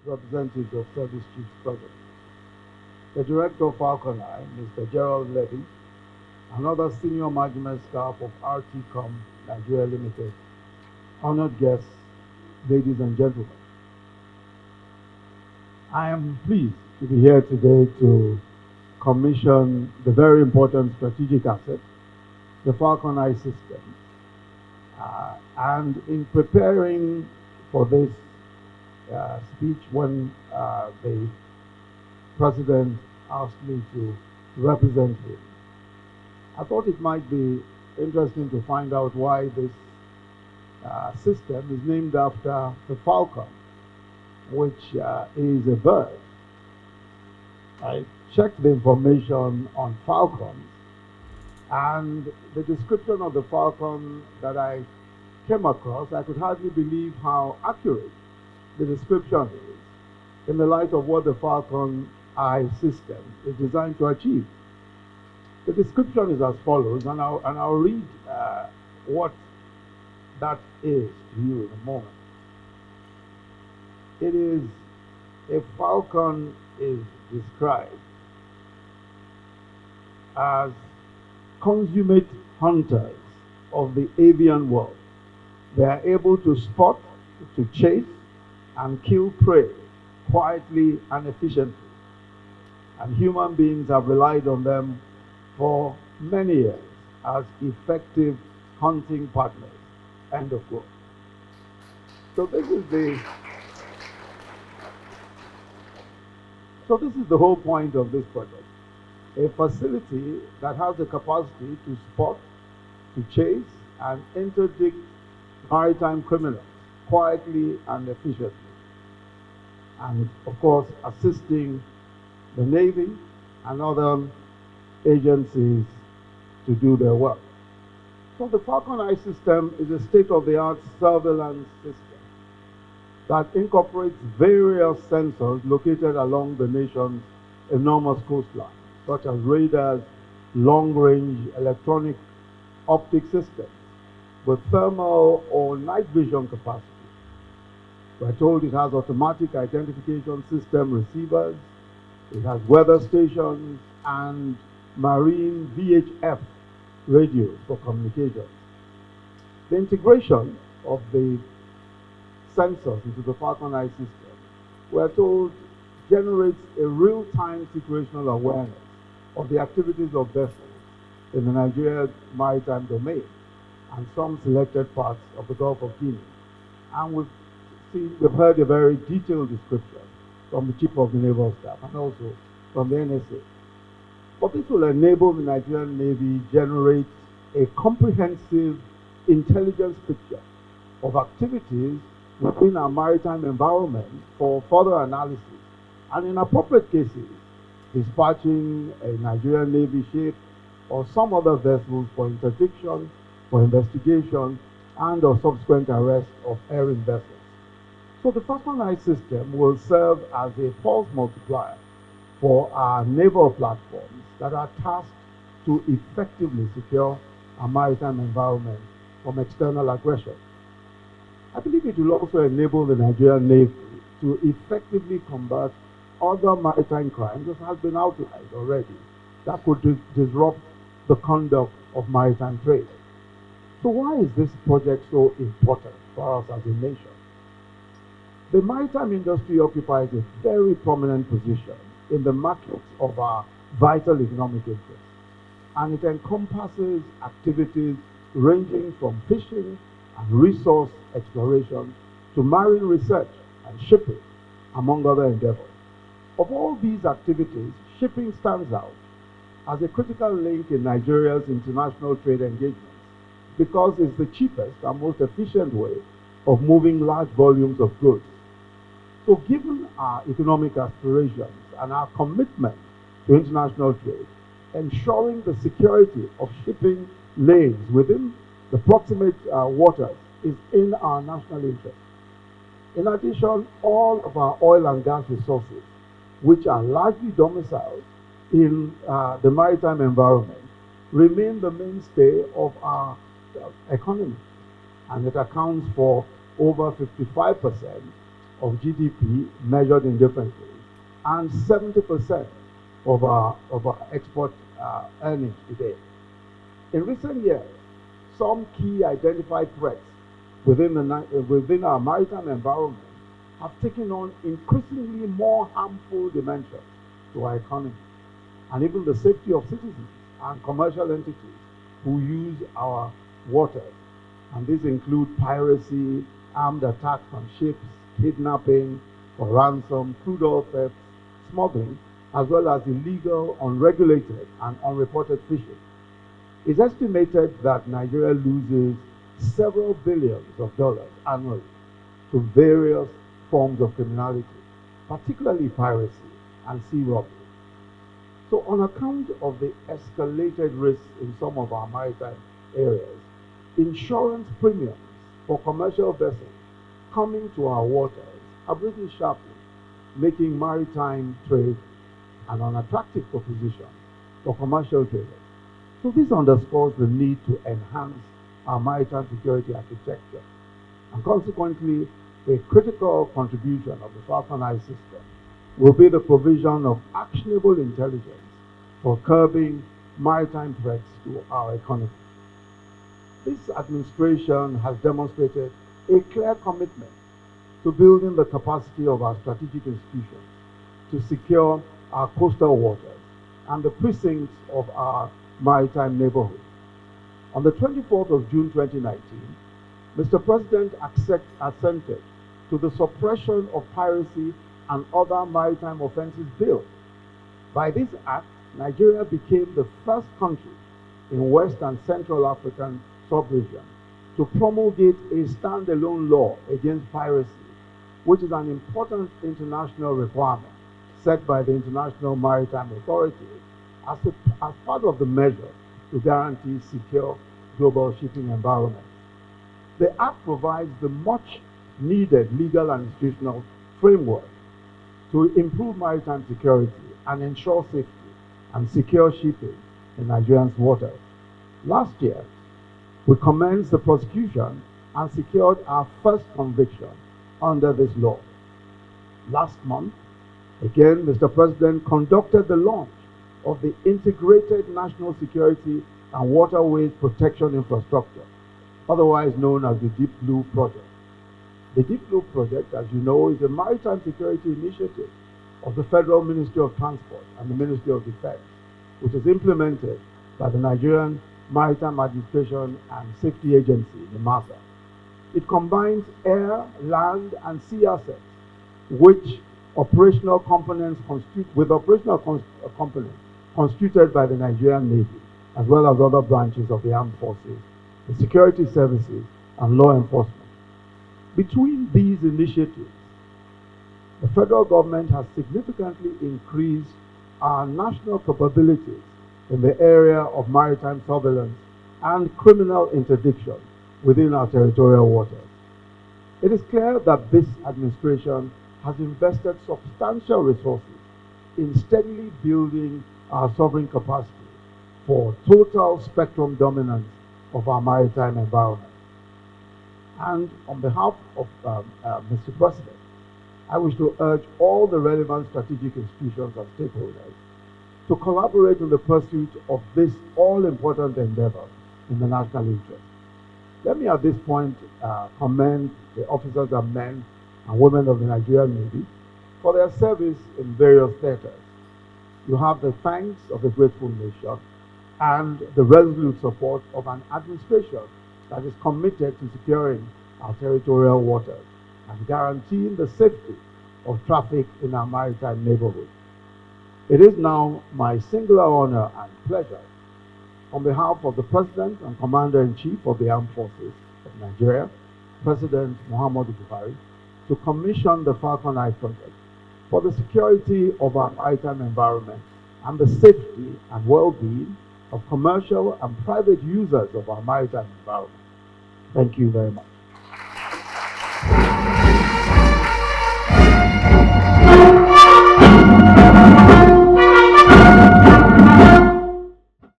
representatives of Service Chiefs present, the Director of Falcon Eye, Mr. Gerald Levy, and other senior management staff of RTCOM Nigeria Limited, honored guests, ladies and gentlemen. I am pleased to be here today to commission the very important strategic asset, the Falcon Eye system. And in preparing for this speech, when the President asked me to represent him, I thought it might be interesting to find out why this system is named after the falcon, which is a bird. I checked the information on falcons, and the description of the falcon that I came across, I could hardly believe how accurate the description is in the light of what the Falcon Eye system is designed to achieve. The description is as follows, and I'll read what that is to you in a moment. It is, a falcon is described as consummate hunters of the avian world. They are able to spot, to chase, and kill prey quietly and efficiently. And human beings have relied on them for many years as effective hunting partners. End of quote. So this is the whole point of this project. A facility that has the capacity to spot, to chase, and interdict maritime criminals quietly and efficiently. And of course, assisting the Navy and other agencies to do their work. So the Falcon Eye system is a state-of-the-art surveillance system that incorporates various sensors located along the nation's enormous coastline, such as radars, long-range electronic optic systems with thermal or night vision capacity. We're told it has automatic identification system receivers, it has weather stations, and marine VHF radios for communications. The integration of the sensors into the Falcon Eye system, we're told, generates a real-time situational awareness of the activities of vessels in the Nigeria maritime domain and some selected parts of the Gulf of Guinea. And we've heard a very detailed description from the Chief of the Naval Staff and also from the NSA. But this will enable the Nigerian Navy generate a comprehensive intelligence picture of activities within our maritime environment for further analysis, and in appropriate cases, dispatching a Nigerian Navy ship or some other vessels for interdiction, for investigation, and or subsequent arrest of erring vessels. So the Falcon Eye system will serve as a force multiplier for our naval platforms that are tasked to effectively secure our maritime environment from external aggression. I believe it will also enable the Nigerian Navy to effectively combat other maritime crimes, as has been outlined already, that could disrupt the conduct of maritime trade. So why is this project so important for us as a nation? The maritime industry occupies a very prominent position in the markets of our vital economic interests, and it encompasses activities ranging from fishing and resource exploration to marine research and shipping, among other endeavors. Of all these activities, shipping stands out as a critical link in Nigeria's international trade engagements because it's the cheapest and most efficient way of moving large volumes of goods. So given our economic aspirations and our commitment to international trade, ensuring the security of shipping lanes within the proximate waters is in our national interest. In addition, all of our oil and gas resources, which are largely domiciled in the maritime environment, remain the mainstay of our economy, and it accounts for over 55% of GDP measured in different ways, and 70% of our export earnings today. In recent years, some key identified threats within our maritime environment have taken on increasingly more harmful dimensions to our economy and even the safety of citizens and commercial entities who use our waters. And these include piracy, armed attacks on ships, kidnapping for ransom, crude oil theft, smuggling, as well as illegal, unregulated, and unreported fishing. It's estimated that Nigeria loses several billions of dollars annually to various forms of criminality, particularly piracy and sea robbery. So on account of the escalated risks in some of our maritime areas, insurance premiums for commercial vessels coming to our waters have risen sharply, making maritime trade an unattractive proposition for commercial traders. So this underscores the need to enhance our maritime security architecture, and consequently, a critical contribution of the Falcon Eye system will be the provision of actionable intelligence for curbing maritime threats to our economy. This administration has demonstrated a clear commitment to building the capacity of our strategic institutions to secure our coastal waters and the precincts of our maritime neighborhood. On the 24th of June 2019, Mr. President assented to the Suppression of Piracy and Other Maritime Offences Bill. By this act, Nigeria became the first country in West and Central African sub-region to promulgate a standalone law against piracy, which is an important international requirement set by the International Maritime Authority as part of the measure to guarantee secure global shipping environment. The Act provides the much needed legal and institutional framework to improve maritime security and ensure safety and secure shipping in Nigerians' waters. Last year, we commenced the prosecution and secured our first conviction under this law. Last month, again, Mr. President conducted the launch of the Integrated National Security and Waterways Protection Infrastructure, otherwise known as the Deep Blue Project. The Deep Blue Project, as you know, is a maritime security initiative of the Federal Ministry of Transport and the Ministry of Defense, which is implemented by the Nigerian Maritime Administration and Safety Agency, the MASA. It combines air, land, and sea assets, which operational components constituted by the Nigerian Navy, as well as other branches of the armed forces, the security services, and law enforcement. Between these initiatives, the federal government has significantly increased our national capabilities in the area of maritime surveillance and criminal interdiction within our territorial waters. It is clear that this administration has invested substantial resources in steadily building our sovereign capacity for total spectrum dominance of our maritime environment. And on behalf of Mr. President, I wish to urge all the relevant strategic institutions and stakeholders to collaborate in the pursuit of this all-important endeavor in the national interest. Let me at this point commend the officers and men and women of the Nigerian Navy for their service in various theaters. You have the thanks of a grateful nation and the resolute support of an administration that is committed to securing our territorial waters and guaranteeing the safety of traffic in our maritime neighborhood. It is now my singular honor and pleasure, on behalf of the President and Commander-in-Chief of the Armed Forces of Nigeria, President MUHAMMADU BUHARI, to commission the Falcon Eye Project for the security of our maritime environment and the safety and well-being of commercial and private users of our maritime environment. Thank you very much.